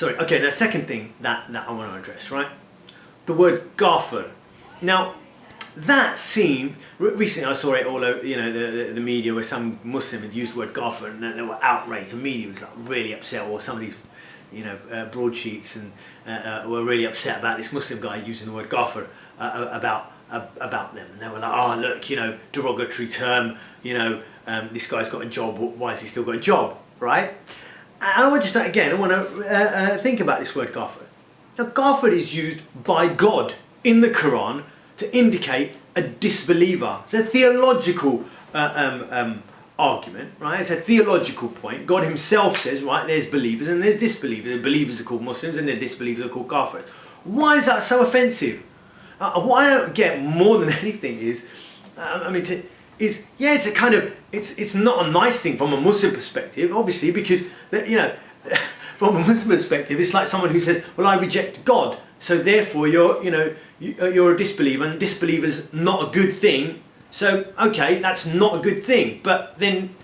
sorry, okay, the second thing that I want to address, right? The word Kaffir. Now, that seemed, recently I saw it all over, you know, the media where some Muslim had used the word Kaffir and they were outraged. The media was like really upset, or some of these, you know, broadsheets and were really upset about this Muslim guy using the word Kaffir about them. And they were like, oh look, you know, derogatory term, you know, this guy's got a job, why has he still got a job, right? And I want to start again, I want to think about this word Kaffir. Now, Kaffir is used by God in the Quran to indicate a disbeliever. It's a theological argument, right? It's a theological point. God himself says, right, there's believers and there's disbelievers. The believers are called Muslims and the disbelievers are called Kafirs. Why is that so offensive? What I don't get more than anything is, it's a kind of, it's not a nice thing from a Muslim perspective, obviously, because, you know, from a Muslim perspective, it's like someone who says, well, I reject God, so therefore you're a disbeliever, and disbeliever's not a good thing. So, okay, that's not a good thing, but then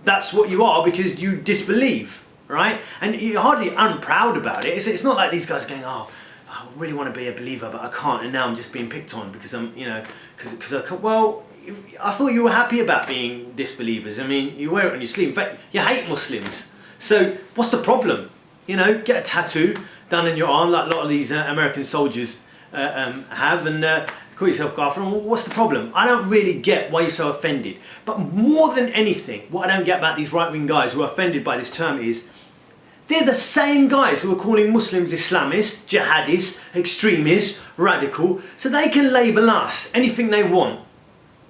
that's what you are because you disbelieve, right? And you're hardly unproud about it. It's not like these guys going, oh, I really want to be a believer, but I can't, and now I'm just being picked on because I'm, you know, because I can't. Well, I thought you were happy about being disbelievers. I mean, you wear it on your sleeve. In fact, you hate Muslims. So what's the problem? You know, get a tattoo done in your arm like a lot of these American soldiers have, and call yourself Kaffir. What's the problem? I don't really get why you're so offended. But more than anything, what I don't get about these right-wing guys who are offended by this term is they're the same guys who are calling Muslims Islamists, jihadists, extremists, radical, so they can label us anything they want.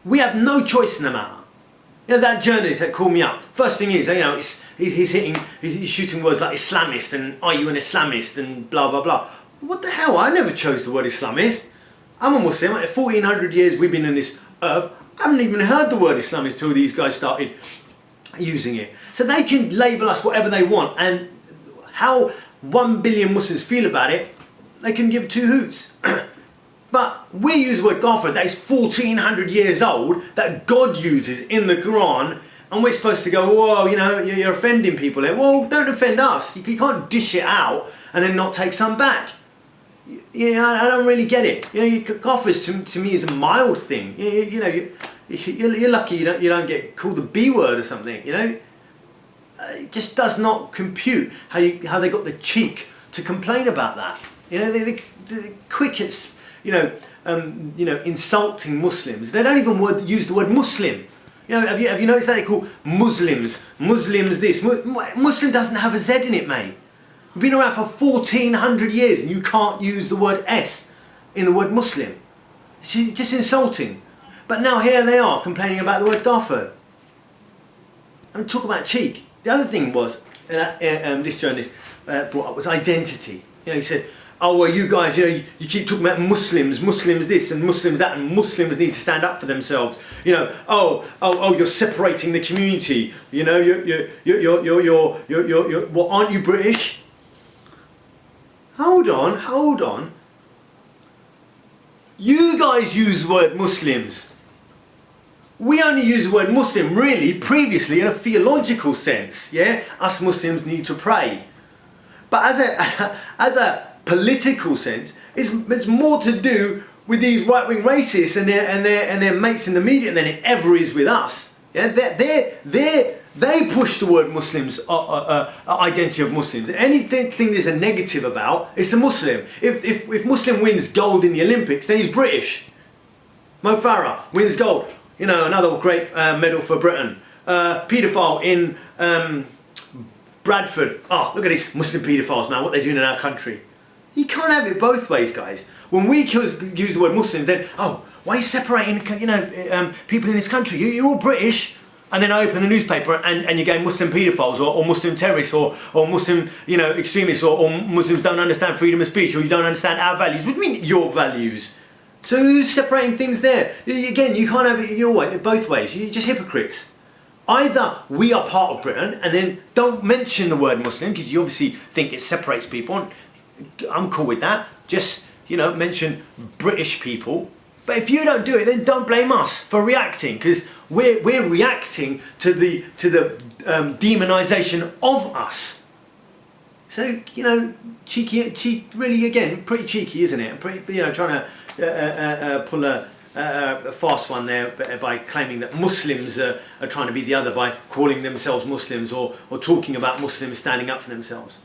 We have no choice in the matter. You know, that journalist that called me up, first thing is, you know, he's shooting words like Islamist and are you an Islamist and blah, blah, blah. What the hell? I never chose the word Islamist. I'm a Muslim. 1400 years we've been on this earth. I haven't even heard the word Islamist till these guys started using it. So they can label us whatever they want, and how 1 billion Muslims feel about it, they can give two hoots. But we use the word Kaffir that is 1400 years old, that God uses in the Quran, and we're supposed to go, whoa, you know, you're offending people here. Well, don't offend us. You can't dish it out and then not take some back. You know, I don't really get it. You know, Kaffir to me is a mild thing. You know, you're lucky you don't get called the B word or something. You know, it just does not compute how they got the cheek to complain about that. You know, they're quick at insulting Muslims. They don't even use the word Muslim. You know, have you noticed that they call Muslims this? Muslim doesn't have a Z in it, mate. We've been around for 1400 years and you can't use the word S in the word Muslim. It's just insulting. But now here they are complaining about the word Kaffir. I'm talking about cheek. The other thing was, this journalist brought up was identity. You know, he said, oh, well, you guys, you know, you keep talking about Muslims this and Muslims that, and Muslims need to stand up for themselves. You know, oh, you're separating the community. You know, well, aren't you British? Hold on. You guys use the word Muslims. We only use the word Muslim really previously in a theological sense. Yeah, us Muslims need to pray. But as a political sense, it's more to do with these right-wing racists and their mates in the media than it ever is with us. Yeah, they push the word Muslims, identity of Muslims. Anything there's a negative about, it's a Muslim. If Muslim wins gold in the Olympics, then he's British. Mo Farah wins gold. You know, another great medal for Britain. Paedophile in Bradford. Oh, look at these Muslim paedophiles, man, what they're doing in our country. You can't have it both ways, guys. When we use the word Muslim, then, oh, why are you separating, you know, people in this country? You're all British. And then I open a newspaper and you're going Muslim paedophiles or Muslim terrorists or Muslim, you know, extremists or Muslims don't understand freedom of speech or you don't understand our values. What do you mean your values? So who's separating things there? Again, you can't have it your way, both ways. You're just hypocrites. Either we are part of Britain and then don't mention the word Muslim because you obviously think it separates people. I'm cool with that. Just, you know, mention British people. But if you don't do it, then don't blame us for reacting, because we're reacting to the demonization of us. So, you know, really, again, pretty cheeky, isn't it? Pretty, you know, trying to pull a fast one there by claiming that Muslims are trying to be the other by calling themselves Muslims or talking about Muslims standing up for themselves.